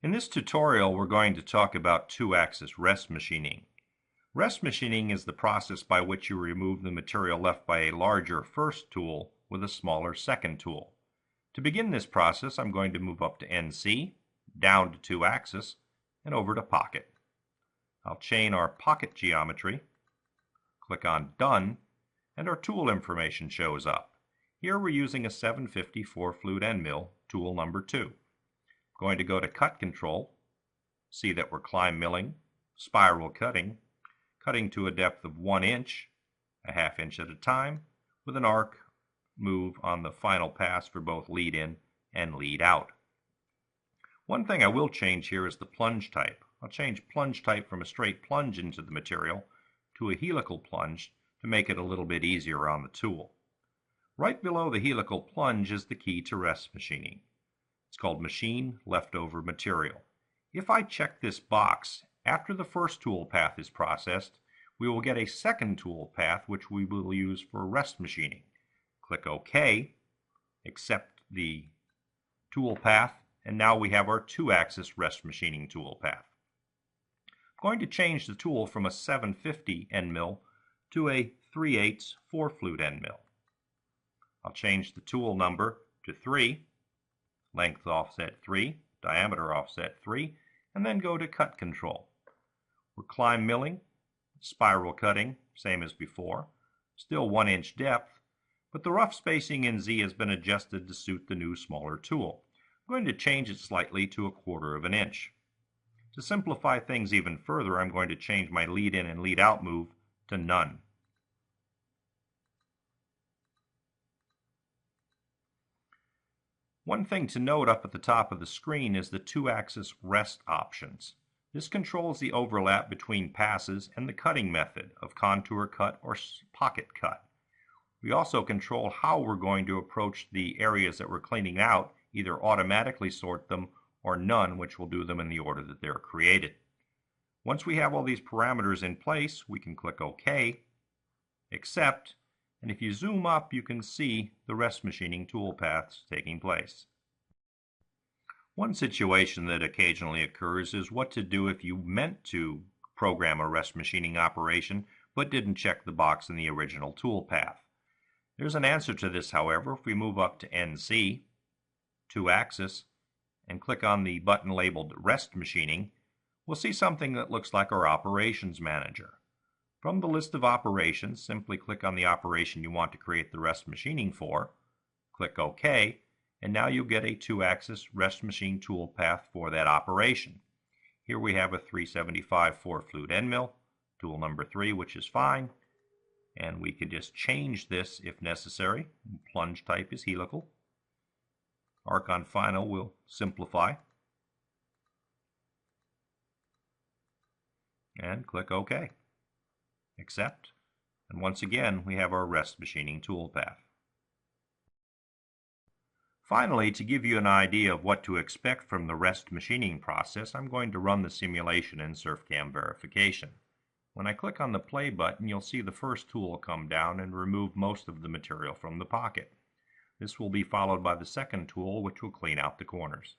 In this tutorial, we're going to talk about two-axis rest machining. Rest machining is the process by which you remove the material left by a larger first tool with a smaller second tool. To begin this process, I'm going to move up to NC, down to two-axis, and over to Pocket. I'll chain our pocket geometry, click on Done, and our tool information shows up. Here we're using a 750 4-flute end mill, tool number 2. Going to go to Cut Control, see that we're climb milling, spiral cutting, cutting to a depth of 1 inch, a ½ inch at a time, with an arc move on the final pass for both lead in and lead out. One thing I will change here is the plunge type. I'll change plunge type from a straight plunge into the material to a helical plunge to make it a little bit easier on the tool. Right below the helical plunge is the key to rest machining. It's called Machine Leftover Material. If I check this box, after the first tool path is processed, we will get a second tool path which we will use for rest machining. Click OK, accept the tool path, and now we have our two-axis rest machining tool path. I'm going to change the tool from a 750 end mill to a 3/8 4-flute end mill. I'll change the tool number to 3, length offset 3, diameter offset 3, and then go to Cut Control. We're climb milling, spiral cutting, same as before, still 1 inch depth, but the rough spacing in Z has been adjusted to suit the new smaller tool. I'm going to change it slightly to 1/4 inch. To simplify things even further, I'm going to change my lead in and lead out move to none. One thing to note up at the top of the screen is the two-axis rest options. This controls the overlap between passes and the cutting method of contour cut or pocket cut. We also control how we're going to approach the areas that we're cleaning out, either automatically sort them or none, which will do them in the order that they're created. Once we have all these parameters in place, we can click OK, Accept, and if you zoom up, you can see the rest machining tool paths taking place. One situation that occasionally occurs is what to do if you meant to program a rest machining operation but didn't check the box in the original tool path. There's an answer to this, however, if we move up to NC, two-axis, and click on the button labeled Rest Machining, we'll see something that looks like our Operations Manager. From the list of operations, simply click on the operation you want to create the rest machining for, click OK, and now you'll get a two-axis rest machine tool path for that operation. Here we have a 375 4-flute end mill, tool number 3, which is fine, and we can just change this if necessary. Plunge type is helical. Arc on final will simplify, and click OK. Accept, and once again we have our rest machining tool path. Finally, to give you an idea of what to expect from the rest machining process, I'm going to run the simulation in SURFCAM verification. When I click on the play button, you'll see the first tool come down and remove most of the material from the pocket. This will be followed by the second tool, which will clean out the corners.